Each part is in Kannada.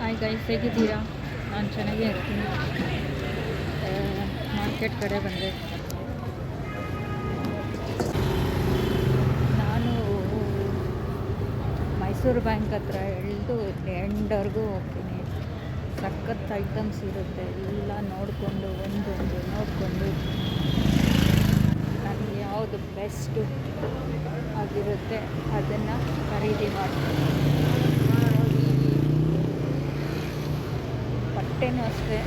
ಹಾಯ್ ಗೈಸ್, ಹೇಗಿದ್ದೀರಾ? ನಾನು ಚೆನ್ನಾಗೇ ಇರ್ತೀನಿ. ಮಾರ್ಕೆಟ್ ಕಡೆ ಬಂದೆ. ನಾನು ಮೈಸೂರು ಬ್ಯಾಂಕ್ ಹತ್ರ ಎಳ್ದು ಎಂಡವರೆಗೂ ಹೋಗ್ತೀನಿ. ಸಖತ್ ಐಟಮ್ಸ್ ಇರುತ್ತೆ, ಎಲ್ಲ ನೋಡಿಕೊಂಡು ಒಂದೊಂದು ನೋಡಿಕೊಂಡು ನನಗೆ ಯಾವುದು ಬೆಸ್ಟು ಆಗಿರುತ್ತೆ ಅದನ್ನು ಖರೀದಿ ಮಾಡ್ತೀನಿ. ಬಟ್ಟೆನೂ ಅಷ್ಟೇ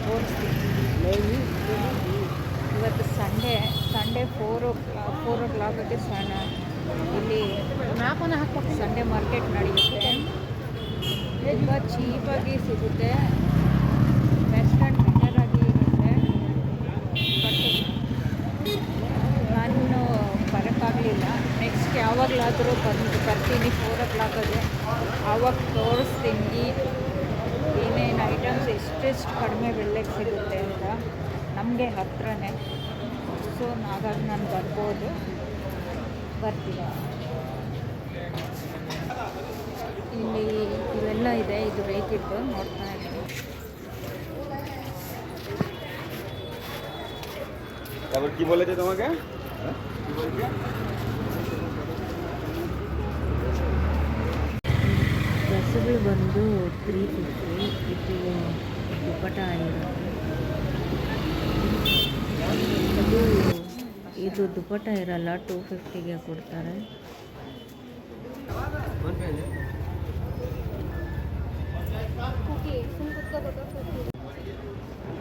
ತೋರಿಸ್ತೀನಿ. ಇವತ್ತು ಸಂಡೇ 4 o'clockಗೆ ಇಲ್ಲಿ ಸಂಡೇ ಮಾರ್ಕೆಟ್ ನಡೆಯುತ್ತೆ. ತುಂಬ ಚೀಪಾಗಿ ಸಿಗುತ್ತೆ, ಬೆಸ್ಟ್ ಆ್ಯಂಡ್ ಬೆಟರ್ ಆಗಿ ಇರುತ್ತೆ. ಬಟ್ ನಾನು ಬರೋಕ್ಕಾಗಲಿಲ್ಲ. ನೆಕ್ಸ್ಟ್ ಯಾವಾಗಲಾದರೂ ಬರ್ತೀನಿ 4 o'clockಗೆ. ಆವಾಗ ತೋರಿಸ್ತೀನಿ ಏನೇನು ಐಟಮ್ಸ್ ಎಷ್ಟೆಷ್ಟು ಕಡಿಮೆ ಬೆಲೆಗೆ ಸಿಗುತ್ತೆ ಅಂತ. ನಮಗೆ ಹತ್ರನೇ, ಸೊ ಹಾಗಾಗಿ ನಾನು ಬರ್ತೀನಿ. ಇಲ್ಲಿ ಇವೆಲ್ಲ ಇದೆ, ಇದು ಬೇಕಿತ್ತು, ನೋಡ್ತಾ ಇದ್ದೀನಿ. কি বলেছে তোমাকে? ಡ್ರೆಸ್ಸುಗಳು ಬಂದು 350. ಇದು ದುಪ್ಪಟ ಇರುತ್ತೆ. ಇದು ದುಪ್ಪಟ ಇರಲ್ಲ, 250ಗೆ ಕೊಡ್ತಾರೆ.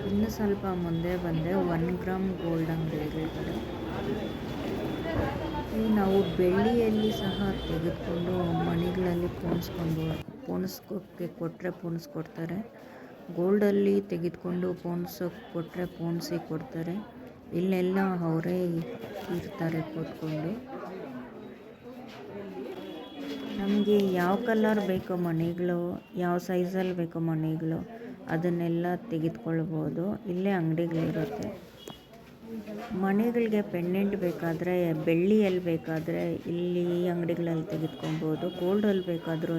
ಇನ್ನು ಸ್ವಲ್ಪ ಮುಂದೆ ಬಂದೆ, 1 ಗ್ರಾಮ್ ಗೋಲ್ಡ್ ಅಂಗಡಿಗಳಿದ್ದಾರೆ. ನಾವು ಬೆಳ್ಳಿಯಲ್ಲಿ ಸಹ ತೆಗೆದುಕೊಂಡು ಮಣಿಗಳಲ್ಲಿ ಪೋಣಿಸ್ಕೋಕ್ಕೆ ಕೊಟ್ಟರೆ ಪೋಣಿಸ್ಕೊಡ್ತಾರೆ. ಗೋಲ್ಡಲ್ಲಿ ತೆಗೆದುಕೊಂಡು ಪೋಣಿಸೋಕ್ಕೆ ಕೊಟ್ಟರೆ ಪೋಣಿಸಿ ಕೊಡ್ತಾರೆ. ಇಲ್ಲೆಲ್ಲ ಅವರೇ ಇರ್ತಾರೆ ಕೂತ್ಕೊಂಡು. ನಮಗೆ ಯಾವ ಕಲರ್ ಬೇಕೋ ಮಣಿಗಳು, ಯಾವ ಸೈಜಲ್ಲಿ ಬೇಕೋ ಮಣಿಗಳು ಅದನ್ನೆಲ್ಲ ತೆಗೆದುಕೊಳ್ಬೋದು. ಇಲ್ಲೇ ಅಂಗಡಿಗಳಿರುತ್ತೆ. ಮಣಿಗಳಿಗೆ ಪೆಂಡೆಂಟ್ ಬೇಕಾದರೆ, ಬೆಳ್ಳಿಯಲ್ಲಿ ಬೇಕಾದರೆ ಇಲ್ಲಿ ಈ ಅಂಗಡಿಗಳಲ್ಲಿ ತೆಗೆದುಕೊಬೋದು. ಗೋಲ್ಡಲ್ಲಿ ಬೇಕಾದ್ರೂ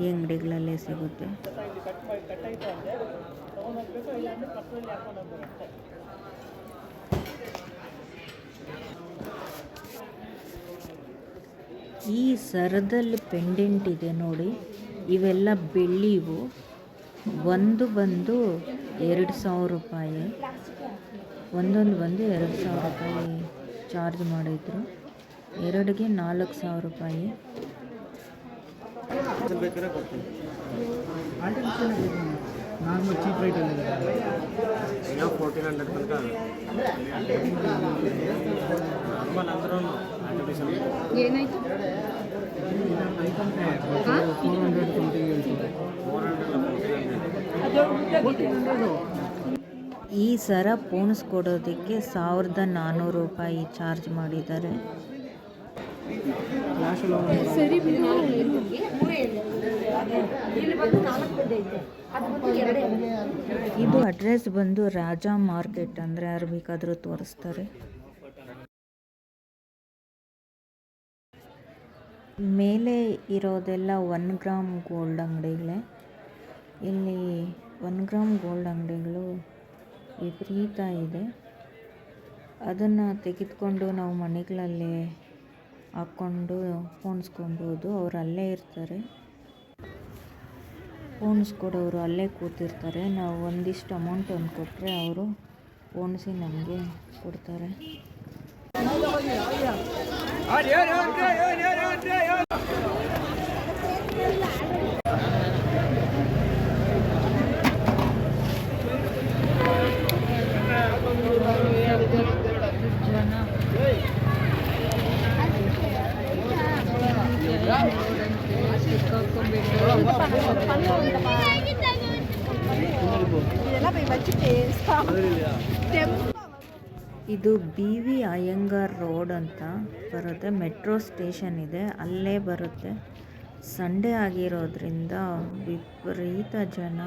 ಈ ಅಂಗಡಿಗಳಲ್ಲೇ ಸಿಗುತ್ತೆ. ಈ ಸರದಲ್ಲಿ ಪೆಂಡೆಂಟ್ ಇದೆ ನೋಡಿ, ಇವೆಲ್ಲ ಬೆಳ್ಳಿವು. ಒಂದು ಬಂದು 2,000 ರೂಪಾಯಿ, ಒಂದೊಂದು ಬಂದು 2,000 ರೂಪಾಯಿ ಚಾರ್ಜ್ ಮಾಡಿದರು. ಎರಡಿಗೆ 4,000 ರೂಪಾಯಿ. ನಾರ್ಮಲ್ ಚೀಪ್ ರೇಟಲ್ಲಿ 1400 ತನಕ ನಾರ್ಮಲ್ ಅಂದ್ರೂ ಏನಾಯಿತು? ಈ ಸರ ಪೋಣಿಸ್ಕೊಡೋದಕ್ಕೆ 1,400 ರೂಪಾಯಿ ಚಾರ್ಜ್ ಮಾಡಿದ್ದಾರೆ. ಇದು ಅಡ್ರೆಸ್ ಬಂದು ರಾಜಾ ಮಾರ್ಕೆಟ್, ಅಂದರೆ ಯಾರು ಬೇಕಾದರೂ ತೋರಿಸ್ತಾರೆ. ಮೇಲೆ ಇರೋದೆಲ್ಲ 1 ಗ್ರಾಮ್ ಗೋಲ್ಡ್ ಅಂಗಡಿಗಳೇ. ಇಲ್ಲಿ 1 ಗ್ರಾಮ್ ಗೋಲ್ಡ್ ಅಂಗಡಿಗಳು ವಿಪರೀತ ಇದೆ. ಅದನ್ನು ತೆಗೆದುಕೊಂಡು ನಾವು ಮನೆಗಳಲ್ಲಿ ಹಾಕ್ಕೊಂಡು ಪೋಣಿಸ್ಕೊಬೋದು. ಅವರು ಅಲ್ಲೇ ಇರ್ತಾರೆ, ಪೋಣಿಸ್ಕೊಡೋರು ಅಲ್ಲೇ ಕೂತಿರ್ತಾರೆ. ನಾವು ಒಂದಿಷ್ಟು ಅಮೌಂಟ್ ಕೊಟ್ಟರೆ ಅವರು ಪೋಣಿಸಿ ನಮಗೆ ಕೊಡ್ತಾರೆ. ಇದು BV ಅಯ್ಯಂಗಾರ್ ರೋಡ್ ಅಂತ ಬರುತ್ತೆ. ಮೆಟ್ರೋ ಸ್ಟೇಷನ್ ಇದೆ, ಅಲ್ಲೇ ಬರುತ್ತೆ. ಸಂಡೇ ಆಗಿರೋದ್ರಿಂದ ವಿಪರೀತ ಜನ.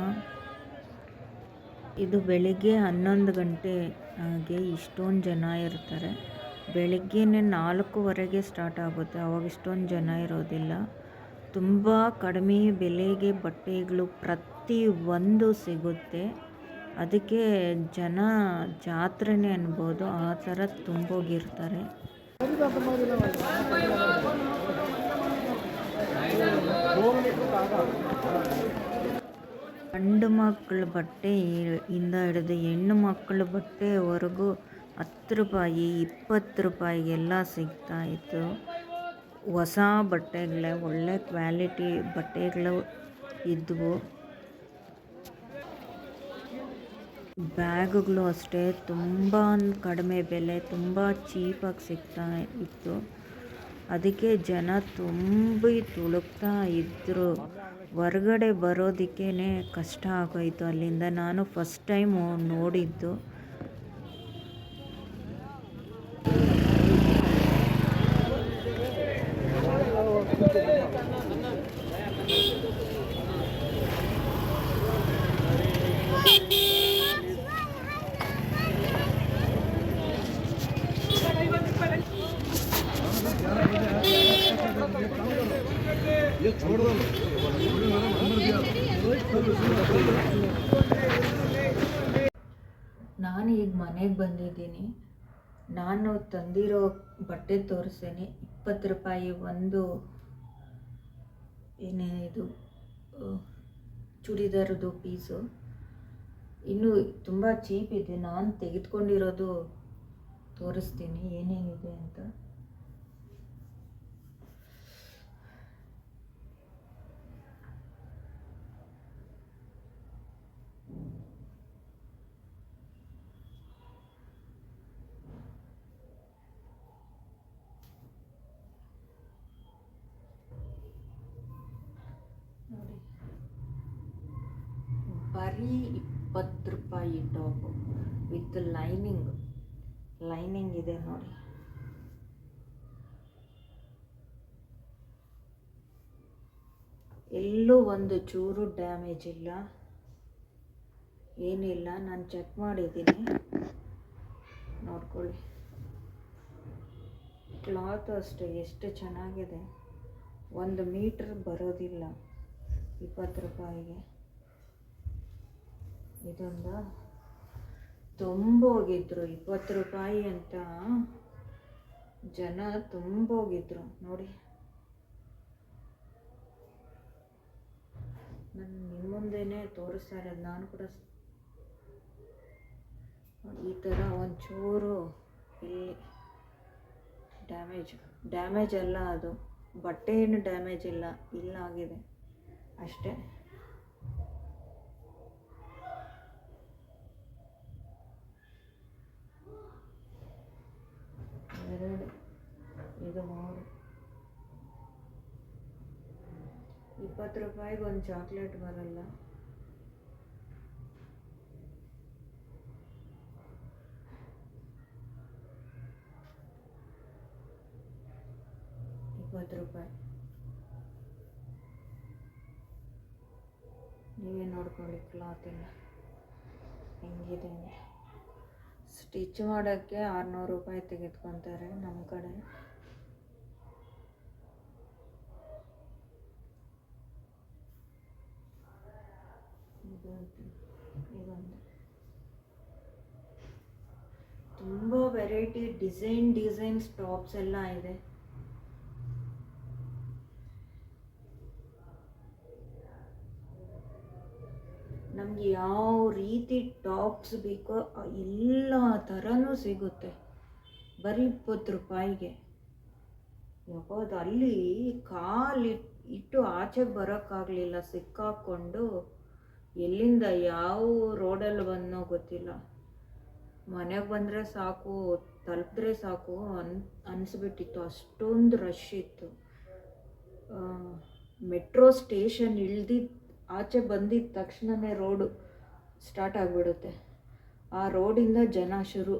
ಇದು ಬೆಳಿಗ್ಗೆ 11 ಗಂಟೆಗೆ ಇಷ್ಟೊಂದು ಜನ ಇರ್ತಾರೆ. ಬೆಳಗ್ಗೆನೇ 4:15ಗೆ ಸ್ಟಾರ್ಟ್ ಆಗುತ್ತೆ, ಅವಾಗ ಇಷ್ಟೊಂದು ಜನ ಇರೋದಿಲ್ಲ. ತುಂಬ ಕಡಿಮೆ ಬೆಲೆಗೆ ಬಟ್ಟೆಗಳು ಪ್ರತಿಯೊಂದು ಸಿಗುತ್ತೆ. ಅದಕ್ಕೆ ಜನ ಜಾತ್ರೆನೇ ಅನ್ಬೋದು, ಆ ಥರ ತುಂಬೋಗಿರ್ತಾರೆ. ಗಂಡು ಮಕ್ಕಳ ಬಟ್ಟೆ ಇಂದ ಹಿಡಿದು ಹೆಣ್ಣು ಮಕ್ಕಳ ಬಟ್ಟೆವರೆಗೂ 10 ರೂಪಾಯಿ 20 ರೂಪಾಯಿಗೆಲ್ಲ ಸಿಗ್ತಾಯಿತ್ತು. ಹೊಸ ಬಟ್ಟೆಗಳೇ, ಒಳ್ಳೆ ಕ್ವಾಲಿಟಿ ಬಟ್ಟೆಗಳು ಇದ್ವು. ಬ್ಯಾಗುಗಳು ಅಷ್ಟೇ ತುಂಬ ಕಡಿಮೆ ಬೆಲೆ, ತುಂಬ ಚೀಪಾಗಿ ಸಿಗ್ತಾ ಇತ್ತು. ಅದಕ್ಕೆ ಜನ ತುಂಬಿ ತುಳುಕ್ತಾ ಇದ್ದರು. ಹೊರಗಡೆ ಬರೋದಕ್ಕೇ ಕಷ್ಟ ಆಗೋಯಿತು ಅಲ್ಲಿಂದ. ನಾನು ಫಸ್ಟ್ ಟೈಮು ನೋಡಿದ್ದು. ನಾನು ಈಗ ಮನೆಗೆ ಬಂದಿದ್ದೀನಿ. ನಾನು ತಂದಿರೋ ಬಟ್ಟೆ ತೋರಿಸ್ತೀನಿ. 20 ರೂಪಾಯಿ ಒಂದು ಏನೇನಿದು ಚೂಡಿದಾರದು ಪೀಸು. ಇನ್ನೂ ತುಂಬ ಚೀಪ್ ಇದೆ. ನಾನು ತೆಗೆದುಕೊಂಡಿರೋದು ತೋರಿಸ್ತೀನಿ ಏನೇನಿದೆ ಅಂತ. ನೋಡಿ, ಬರೀ 20 ರೂಪಾಯಿ ಟಾಪು ವಿತ್ ಲೈನಿಂಗ್ ಇದೆ ನೋಡಿ. ಎಲ್ಲೂ ಒಂದು ಚೂರು ಡ್ಯಾಮೇಜ್ ಇಲ್ಲ, ಏನಿಲ್ಲ. ನಾನು ಚೆಕ್ ಮಾಡಿದ್ದೀನಿ, ನೋಡ್ಕೊಳ್ಳಿ. ಕ್ಲಾತ್ ಅಷ್ಟೇ ಎಷ್ಟು ಚೆನ್ನಾಗಿದೆ. 1 ಮೀಟ್ರ್ ಬರೋದಿಲ್ಲ 20 ರೂಪಾಯಿಗೆ. ಇದೊಂದು ತುಂಬೋಗಿದ್ರು 20 ರೂಪಾಯಿ ಅಂತ ಜನ ತುಂಬೋಗಿದ್ರು ನೋಡಿ. ನಾನು ನಿಮ್ಮ ಮುಂದೆನೇ ತೋರಿಸ್ತಾ ಇರೋದು. ನಾನು ಕೂಡ ಈ ಥರ ಒಂಚೂರು ಇಲ್ಲಿ ಡ್ಯಾಮೇಜ್ ಅಲ್ಲ, ಅದು ಬಟ್ಟೆ ಏನು ಡ್ಯಾಮೇಜ್ ಇಲ್ಲ, ಇಲ್ಲಾಗಿದೆ ಅಷ್ಟೇ. ಎರಡು, ಇದು 3. 20 ರೂಪಾಯಿಗೆ ಒಂದು ಚಾಕ್ಲೇಟ್ ಬರಲ್ಲ. ₹20. ನೀವೇ ನೋಡ್ಕೊಳ್ಳಿ ಕ್ಲಾತ್ ಎಲ್ಲ ಹೆಂಗಿದೆ ಅಂತ. ಸ್ಟಿಚ್ ಮಾಡೋಕ್ಕೆ 600 ರೂಪಾಯಿ ತೆಗೆದುಕೊತಾರೆ ನಮ್ಮ ಕಡೆ. ಇದೊಂದು ತುಂಬ ವೆರೈಟಿ ಡಿಸೈನ್ಸ್ ಟಾಪ್ಸ್ ಎಲ್ಲ ಇದೆ. ನಮಗೆ ಯಾವ ರೀತಿ ಟಾಪ್ಸ್ ಬೇಕೋ ಎಲ್ಲ ಥರನೂ ಸಿಗುತ್ತೆ ಬರೀ 20 ರೂಪಾಯಿಗೆ. ಯಾವುದು ಅಲ್ಲಿ ಇಟ್ಟು ಆಚೆಗೆ ಬರೋಕ್ಕಾಗಲಿಲ್ಲ, ಸಿಕ್ಕಾಕ್ಕೊಂಡು ಎಲ್ಲಿಂದ ಯಾವ ರೋಡಲ್ಲಿ ಬಂದನೋ ಗೊತ್ತಿಲ್ಲ. ಮನೆಗೆ ಬಂದರೆ ಸಾಕು, ತಲುಪಿದ್ರೆ ಸಾಕು ಅನಿಸ್ಬಿಟ್ಟಿತ್ತು, ಅಷ್ಟೊಂದು ರಶ್ ಇತ್ತು. ಮೆಟ್ರೋ ಸ್ಟೇಷನ್ ಆಚೆ ಬಂದಿದ್ದ ತಕ್ಷಣವೇ ರೋಡು ಸ್ಟಾರ್ಟ್ ಆಗಿಬಿಡುತ್ತೆ. ಆ ರೋಡಿಂದ ಜನ ಶುರು.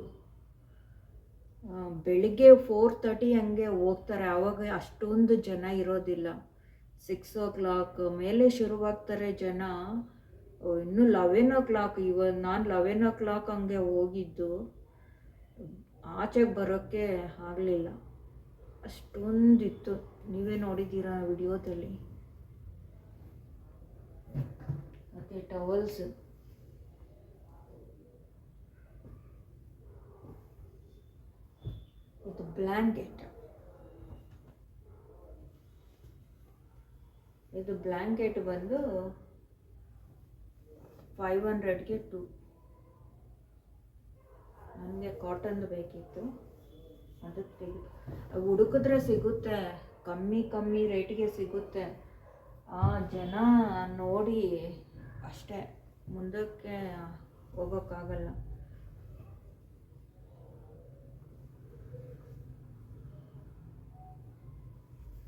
ಬೆಳಿಗ್ಗೆ 4:30 ಹಂಗೆ ಹೋಗ್ತಾರೆ, ಆವಾಗ ಅಷ್ಟೊಂದು ಜನ ಇರೋದಿಲ್ಲ. 6 o'clock ಮೇಲೆ ಶುರುವಾಗ್ತಾರೆ ಜನ. ಇನ್ನೂ 11 o'clock. ನಾನು 11 o'clock ಹಂಗೆ ಹೋಗಿದ್ದು, ಆಚೆಗೆ ಬರೋಕ್ಕೆ ಆಗಲಿಲ್ಲ, ಅಷ್ಟೊಂದಿತ್ತು. ನೀವೇ ನೋಡಿದ್ದೀರಾ ವಿಡಿಯೋದಲ್ಲಿ. ಮತ್ತು ಟವಲ್ಸ್. ಇದು ಬ್ಲ್ಯಾಂಕೆಟ್. ಇದು ಬ್ಲ್ಯಾಂಕೆಟ್ ಬಂದು 500ಗೆ 2. ನನಗೆ ಕಾಟನ್ದು ಬೇಕಿತ್ತು, ಅದಕ್ಕೆ ತೆಗೆದು. ಹುಡುಕಿದ್ರೆ ಸಿಗುತ್ತೆ, ಕಮ್ಮಿ ರೇಟಿಗೆ ಸಿಗುತ್ತೆ. ಜನ ನೋಡಿ ಅಷ್ಟೇ, ಮುಂದಕ್ಕೆ ಹೋಗೋಕ್ಕಾಗಲ್ಲ.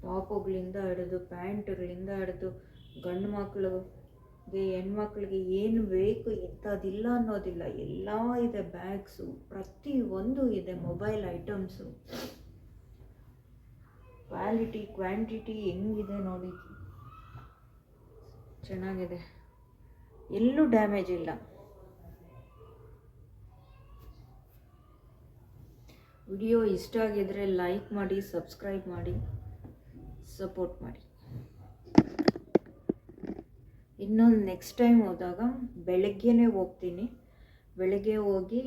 ಟಾಪುಗಳಿಂದ ಹಿಡಿದು ಪ್ಯಾಂಟ್ಗಳಿಂದ ಹಿಡಿದು ಗಂಡು ಮಕ್ಕಳಿಗೆ ಹೆಣ್ಮಕ್ಳಿಗೆ ಏನು ಬೇಕು ಇಂಥದ್ದಿಲ್ಲ ಅನ್ನೋದಿಲ್ಲ, ಎಲ್ಲ ಇದೆ. ಬ್ಯಾಗ್ಸು ಪ್ರತಿಯೊಂದು ಇದೆ. ಮೊಬೈಲ್ ಐಟಮ್ಸು ಕ್ವಾಲಿಟಿ ಕ್ವಾಂಟಿಟಿ ಹೆಂಗಿದೆ ನೋಡಿ, ಚೆನ್ನಾಗಿದೆ, ಎಲ್ಲೂ ಡ್ಯಾಮೇಜ್ ಇಲ್ಲ. ವಿಡಿಯೋ ಇಷ್ಟ ಆಗಿದ್ರೆ ಲೈಕ್ ಮಾಡಿ, ಸಬ್ಸ್ಕ್ರೈಬ್ ಮಾಡಿ, ಸಪೋರ್ಟ್ ಮಾಡಿ. ಇನ್ನೊಂದು ನೆಕ್ಸ್ಟ್ ಟೈಮ್ ಹೋದಾಗ ಬೆಳಗ್ಗೆನೇ ಹೋಗ್ತೀನಿ. ಬೆಳಗ್ಗೆ ಹೋಗಿ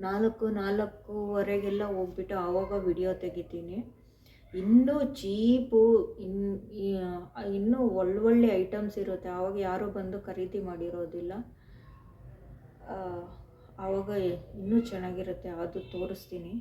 4:30 ಹೋಗ್ಬಿಟ್ಟು ಆವಾಗ ವಿಡಿಯೋ ತೆಗಿತೀನಿ. ಇನ್ನೂ ಚೀಪು, ಇನ್ನೂ ಒಳ್ಳೊಳ್ಳೆ ಐಟಮ್ಸ್ ಇರುತ್ತೆ. ಆವಾಗ ಯಾರೂ ಬಂದು ಖರೀದಿ ಮಾಡಿರೋದಿಲ್ಲ. ಆವಾಗ ಇನ್ನೂ ಚೆನ್ನಾಗಿರುತ್ತೆ, ಅದು ತೋರಿಸ್ತೀನಿ.